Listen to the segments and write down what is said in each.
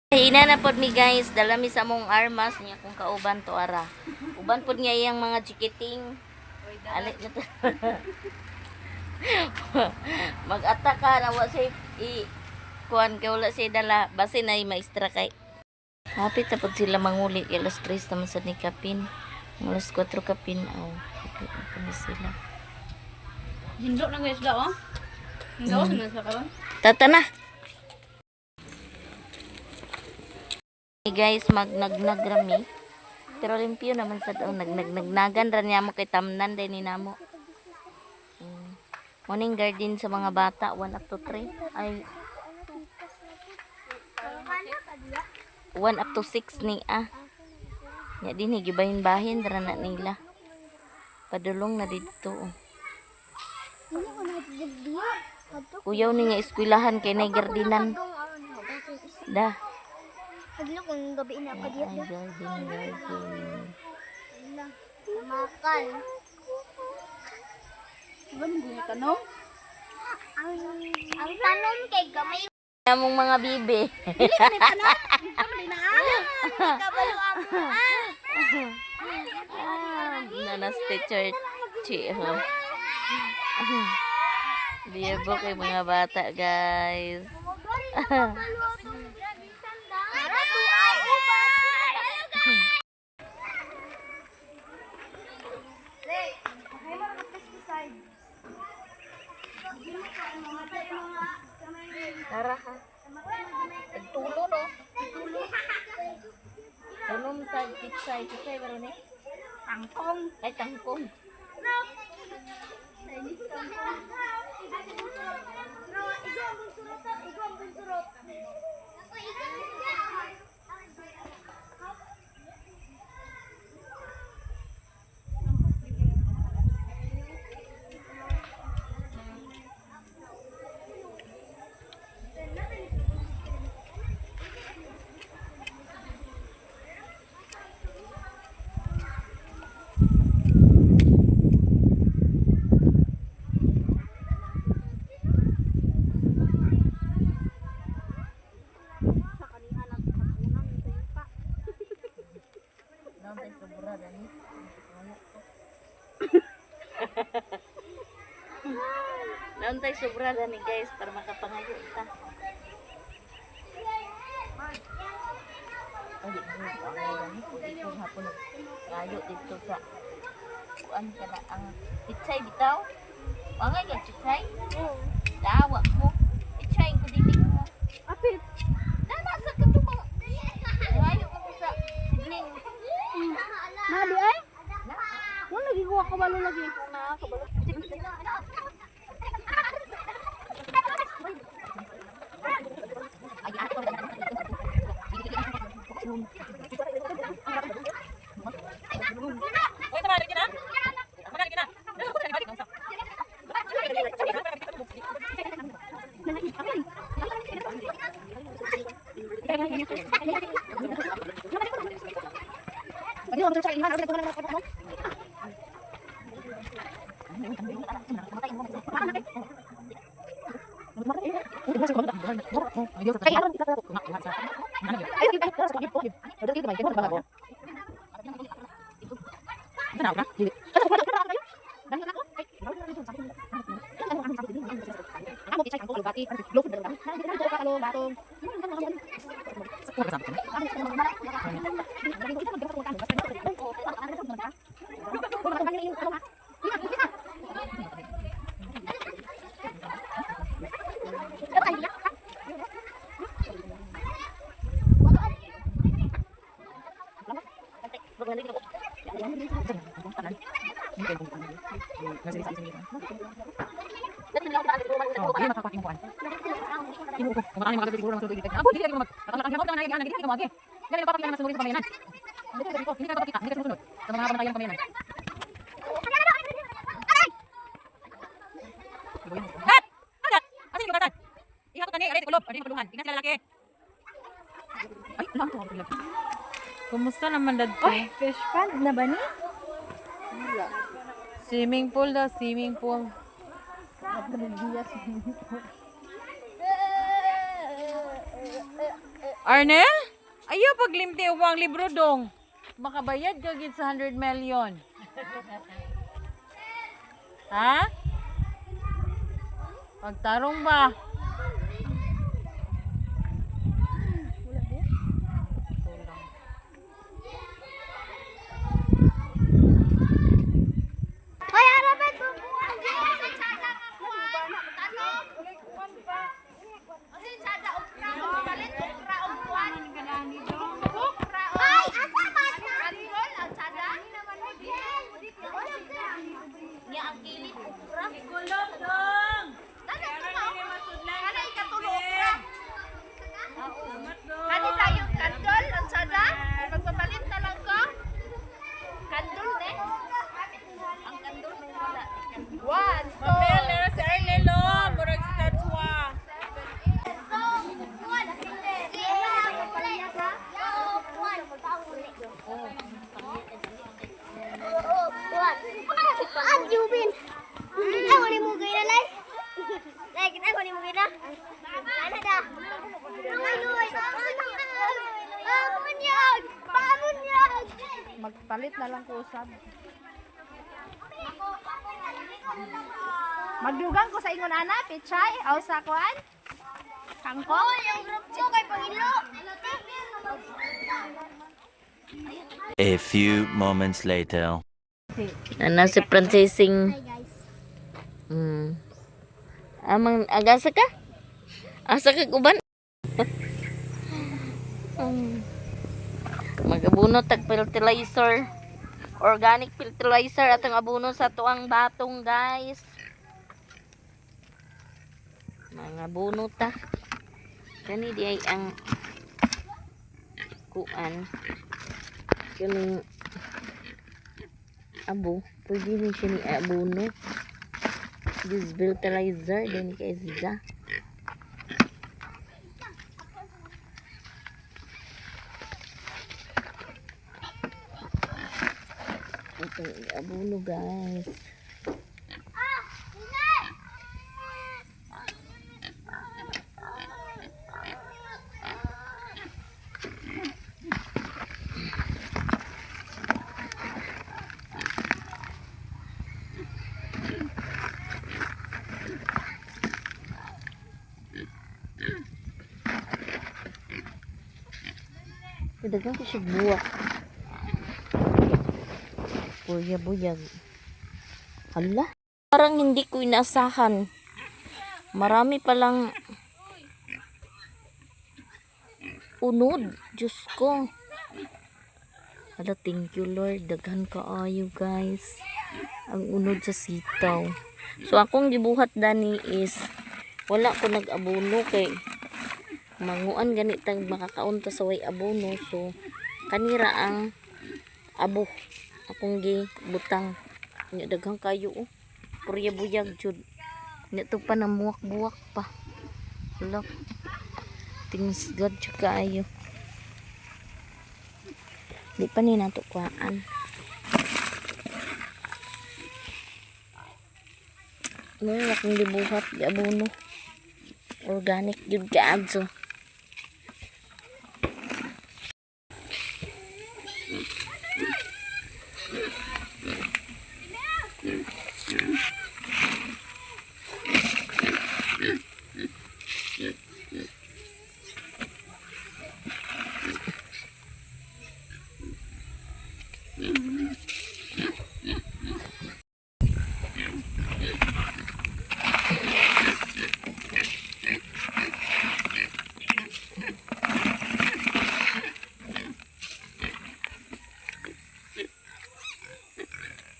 Ina na pod mi guys, dala mi sa mong armas niya kung kauban to ara. Uban pod niya iyang mga chikiting. Ali na to. Mag-ataka na wa say kuan kay wala say dala base na maestra kay. Hapit na pod sila manguli kay alas 3 naman sa ni kapin. Alas 4 kapin aw. Hapit na pod sila. Hindo na guys daw, oh. Hindo na sa karon. Tata na. Guys, nagnagrami. Pero limpyo naman sa daw nagnagan ra niya mo kay tamnan din ni namo. Morning garden sa mga bata 1 up to 3 ay 1 up to 6 ni nya din gibahin-bahin ra na nila. Padulong na dito. Kuyaw ni nga eskwelahan kay nay gardinan. Da. Hadlo kung gabi na pa diyan. Garden. Makal. Hindi tanong. Ang tanom kay gamay. Among mga bibe. Kabalo amo. Nanas teacher ho. Biyabo kay mga bata guys. Para tu ay uban. Tara ha. Tulo no. Tulong sa pitsay baro ni. Tangkong. Ay tangkong. Naon tay sobra ni guys para makapangayo ta. Dito hapon kayo dito sa kuan kada ang pitsay bitaw. Wangay ka pitsay? Dawa mo. Pitsay ko dili mo. Apit. Dala sa katubang. Ayo mo sa sidling. Na di ay? Wala lagi ko kabalo lagi na kabalo. Kumusta naman dadto? Ay, fish pond na ba ni? Swimming pool daw, swimming pool. Arnel? Ayaw paglimti uwang libro dong. Makabayad ka gid sa 100 million. Ha? Pagtarong ba? Hoy, harapan mo. Ay, asa ba? Kandol, ang sada. Niya ang kilit ukra. Gulong dong. Kana ikatulog ukra. Kani tayo kandol, ang sada. Magpapalit na lang ko. Kandol ne. Ang kandol may wala. 1, 2, Si Arnel oh, murag statwa. Ang Jubin. Kita ko ni Mugay na lay. Lay, kita ko ni Mugay na. Ano da? Luloy. Pamunyag. Pamunyag. Magpalit na lang ko usab. Magdugang ko sa ingon ana, pichay, aw sa kuan. Kangkong. Oh, yung group ko kay Pangilo. A few moments later. Ana si Francesing. Amang agasa ka? Asa ka uban? Mag-abuno tag fertilizer. Organic fertilizer atong abuno sa tuang batong, guys. Mga buno ta. Kani di ay ang kuan. Kaning abo, pwede rin siya ni abuno. This fertilizer, din kay Zida. Itong abuno, guys. Dagan ko siya buwak. Buyag. Hala. Parang hindi ko inaasahan. Marami palang unod. Diyos ko. Hala, thank you Lord. Daghan kaayo, guys. Ang unod sa sitaw. So, akong gibuhat dani is wala ko nag-abono kay manguan ganitang makakaunta sa way abono. So kanira ang abo akong gibutang nya daghang kayo oh. Purya buyag jud nito pa na buwak pa. Look, things God jud kaayo. Di pa ni nato kuhaan. Mo akong gibuhat di abono. Organic jud kaadso.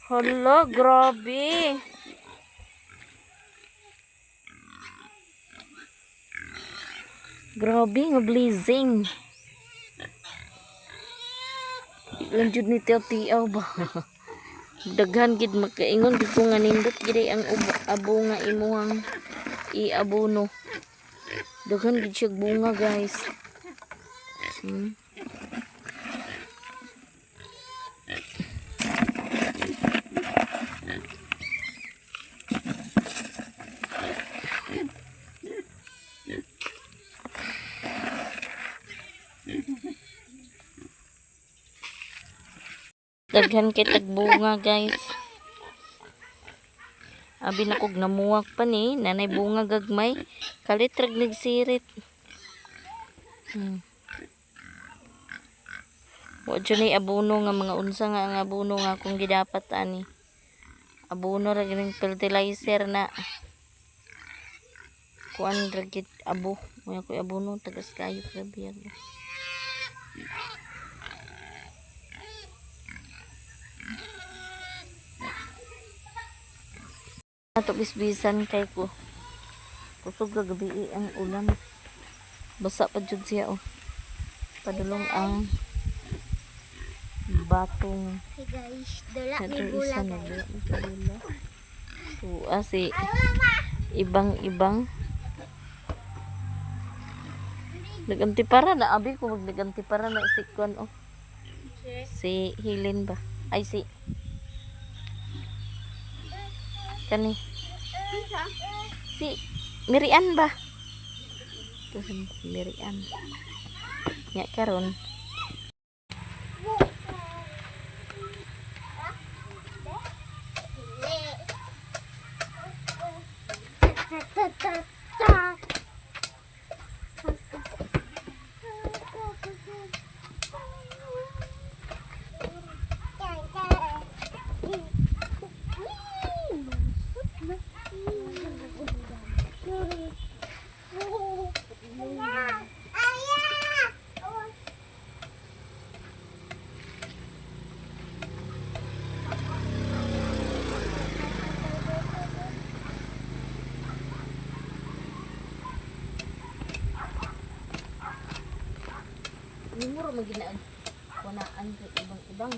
Hala, grabe. Grabe nga blazing. Ilan jud ni tiyaw-tiyaw ba? Daghan gid makaingon gid ko nga nindot gid ang abo nga imuhang iabono. Daghan gid siya bunga, guys. Daghan kay tagbunga guys. Abi na kog namuwag pa ni, nanay bunga gagmay. Kalitrag nagsirit. Wa dyan ay abono nga mga unsa nga ang abono nga akong gidapat ani. Abono ra gining fertilizer na kuan ra gid abo. Mo ko abono tagas kayo grabe yan. Ato bisbisan kay ko. Kusog gabi ang ulan. Basa pa jud siya oh. Padulong ang batong. Hey guys, dala Ito may isa bula na guys. si ibang-ibang. Naganti para na abi ko naganti para na si Kwan oh. Si Hilin ba? Ay si kani. Si Mirian ba? Ito si Mirian. Nya karon. Muro maginaag kunaan sa ibang-ibang.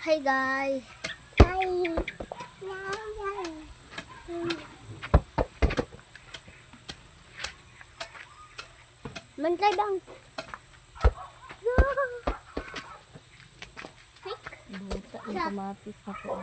Hi guys. Mantay bang. Buta ang kamatis na po.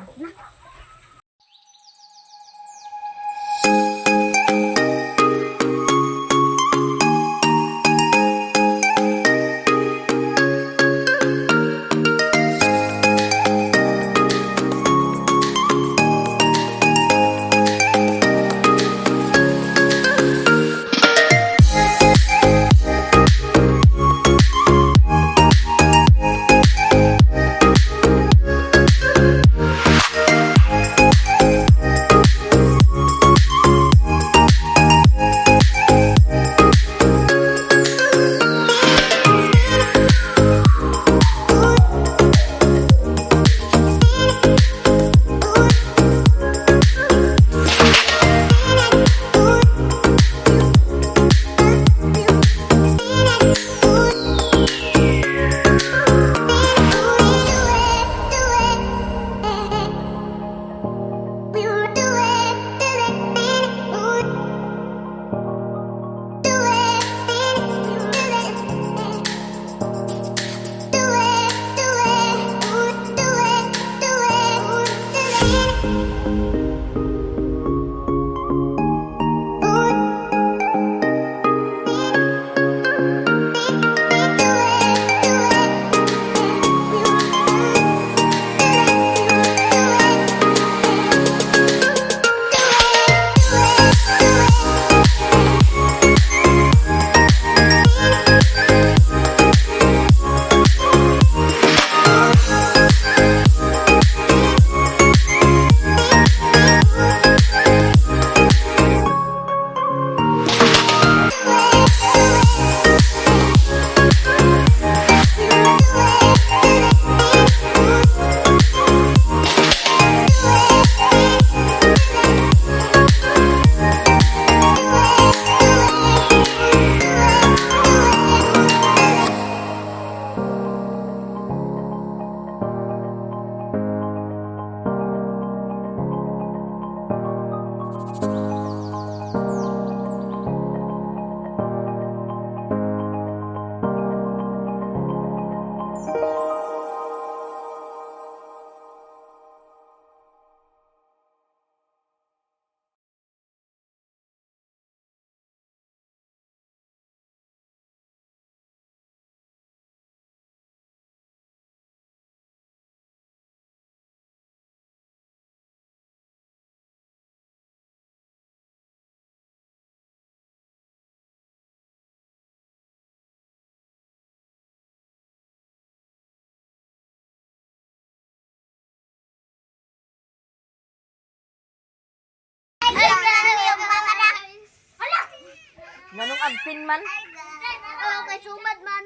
absent man. Oo, kay sumad man.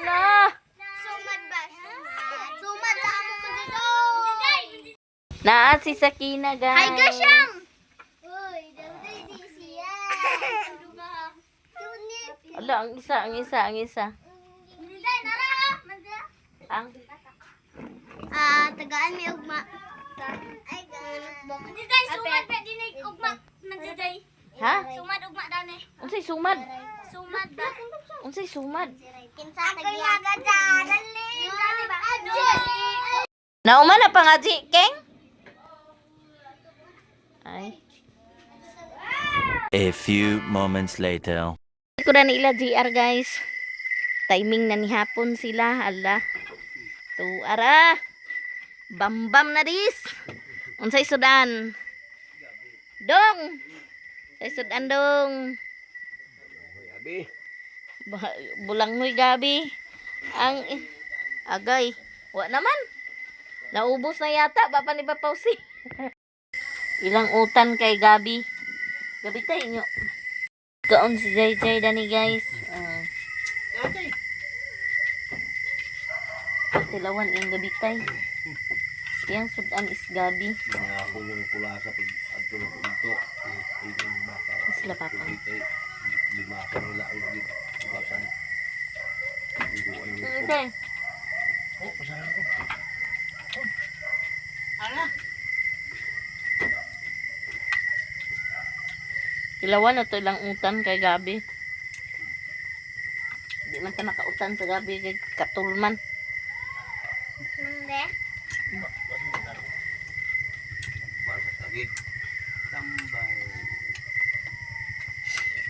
Na. Sumad ba? Sumad sa amo ko dito. Naa si Sakina, guys. Hi, Gasyam! Uy, dawdi di siya. Ala, ang isa. Minday, nara! Ang Tagaan may ugma. Ay, ganun. Minday, sumad pa din ay ugma. Minday. ha? Sumad ugma dani. Unsay sumad? Sumad ba? Unsay sumad? Kinsa tagya. Dali. Dali ba? Nauman na pangaji, Keng? Ay. A few moments later. Ko na nila GR, guys. Timing na ni hapon sila. Ala. Tuara. Bambam na dis. Unsay sudan? Dong. Unsay sudan dong. Bulangoy gabi. Ang agay. Wa naman. Naubos na yata. Bapa ni Papausi. Ilang utan kay Gabi. Gabi tayo nyo. Kaon si Jay Jay dani, guys. Tilawan yung gabi tayo. Yang sudan is Gabi. Ako yung pula sa pag-adto ito. Sila papa. Lima ka nila ulit. Basan. Okay. Oh, pasahan ko. Tilawan na to ilang utan kay Gabi. Di man ta nakautan sa Gabi kay katulman. Mande. Tagid. Tambal.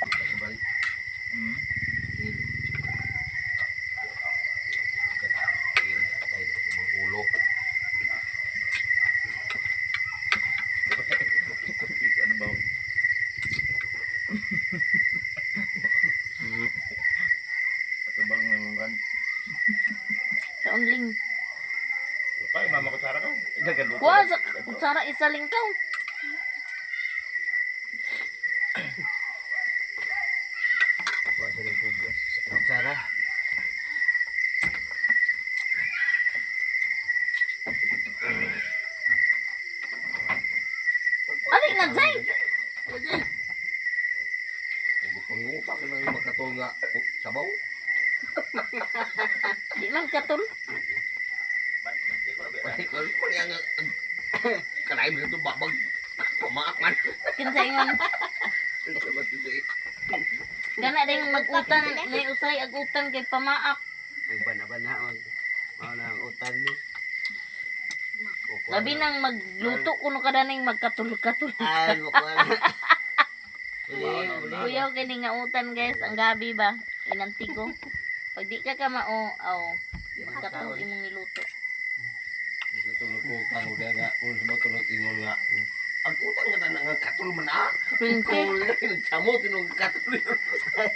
Tambal. Ulo. Ano ba? Ito bang naman? Sa onling. Pa, mama ko Sara ka. Nagaluto. Wa sa kutsara isa lingkaw. Wa sa tugas. Sara. Ali na Jay. Pangupa ka nang magkatol nga sabaw. Di man katul. Kalau pun yang kalay mo ito babag pamaak man. Kinsa ingon. Gana ding mag-utan, may usay ag utan kay pamaak. Bana-bana mau nang utan ni. Labi nang magluto kuno kada ning magkatul-katul. Ay, bukan. Kuyaw kini nga utan, guys, ang Gabi ba? Inantigo. Pag di ka ka mao, magkatul imong niluto. Tulog ko kang udah nga kung sumatulog ingon nga. Ang utang ka na nga katul man ah. Princess, Samo tinong katul.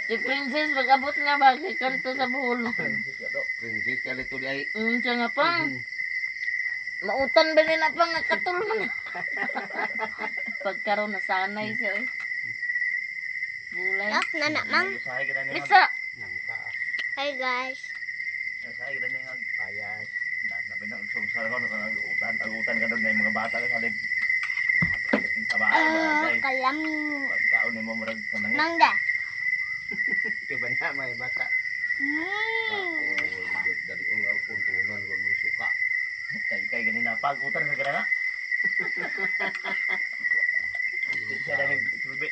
si Princess pag-abot nga ba kay kanto sa buhol. Princess kali to di ay. Unsa nga pa? Mautan ba nila pa nga katul man? Pagkaroon nasanay siya eh. Bulay. Yak na namang. Sahay ka na ni Bisa. Hi guys. Sahay ka na ni payas. Sabi na sa ko ang utan ka doon na mga bata ka salib. Sa bahay ba day. Kalam. Pagkaon ni mo murag kanang. Mangga. Tiba na may bata. Dari ang puntunan ko mo suka. Kay ganina pag utan sa kanana. Siya na nagtulbi.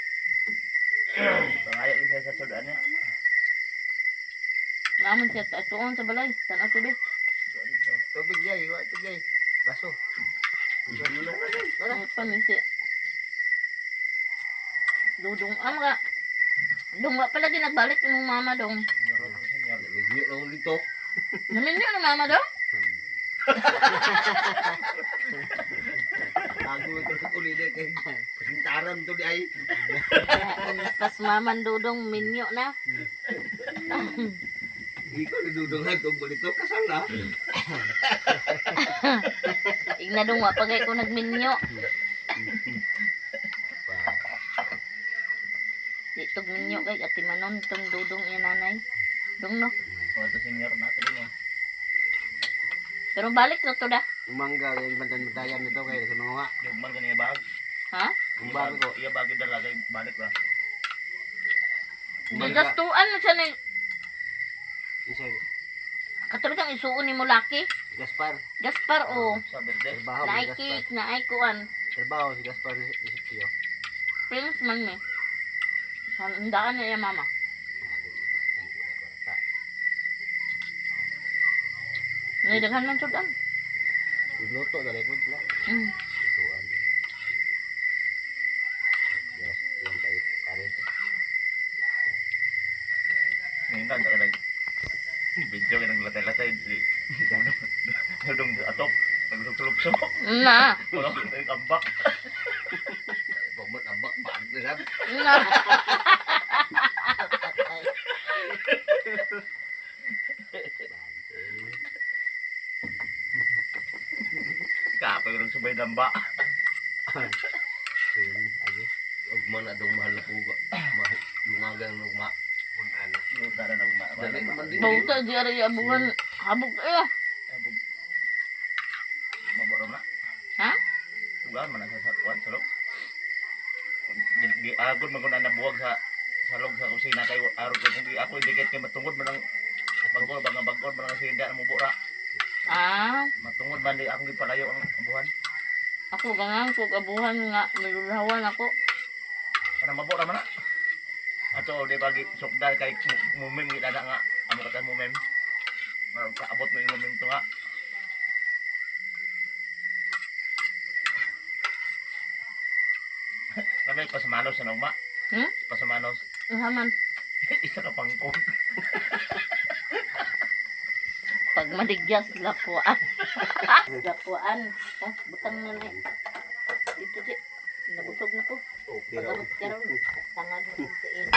Pangayo siya sa sudan niya. Naman siya tuon sa balay. Tanaw tubig. Tubig jay, wa tubig. Baso. Wala pa misi. Dudong ka. Dong wa pala nagbalik yung mama dong. Nagyo na ulit to. Naminyo na mama dong? Tago ito ulit kay pasintaran to di ay. Pas maman dudong minyo na. Ikaw nidudungan to balito kasal na. Igna dong wa pagay ko nagminyo. Itog ninyo kay ati manon tong dudong iya nanay. Dong no. Ito senior natin din eh. Pero balik na to da. Umangga yung bantan-bantayan nito kayo sa mga Yung man kanina bag. Ha? Yung bago ko. Iya bag dala kay balik ba. Nagastuan na siya ng Isa katabi ng isuon ni mo laki. Gaspar. Gaspar o. Sa birthday. Trabaho Na ni Gaspar. cake na ay kuan. Trabaho si Gaspar Resipio. Prince man me. Handaan na iya mama. Nidaghan man sudan. Luto dali ko sila. Lutuan. Yes, yung kait pares. Ngayon ka lang. Video ka nang latay-latay. Dudong atop. Nagsulok-sulok. Na. Wala ko yung kambak. Pagmat abak bag na. Na. Kapag nang subay damba. Ayo. Og man adong mahal na puga. Mahal lungagan ng ugma. Ana. Yung tara na uma. Dali naman din. Bauta di ari abuhan habog eh. Maboro na. Ha? Tugan man sa sakwan sa loob. Agod man ko na nabuwag sa loob sa kusina kay araw ko kung ako indikit kay matungod man ang bagol bang bagol man ang sinda mo bura. Ah, Matungod man di akong gipalayo ang abuhan. ako ganang kog abuhan nga milulawan ako. Kana mabura man na. Ato di bagi sukdal kay mumim gid ana nga amo kata mumim. Marag kaabot mo yung mumim to nga. Kami pasamanos sa nagma. Hmm? Pasamanos. Haman Isa ka pangkong. pag madigyas lapuan. Lapuan. Oh, butang na ni. Dito di. Nabusog na ko. Pagabot ka ron. Tangad mo yung tiin.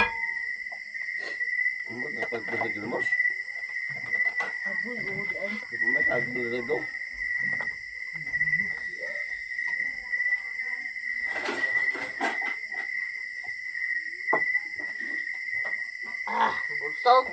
Mo na pagpasig mo. Aboy, uli ay. May agul redo. Ah, busog.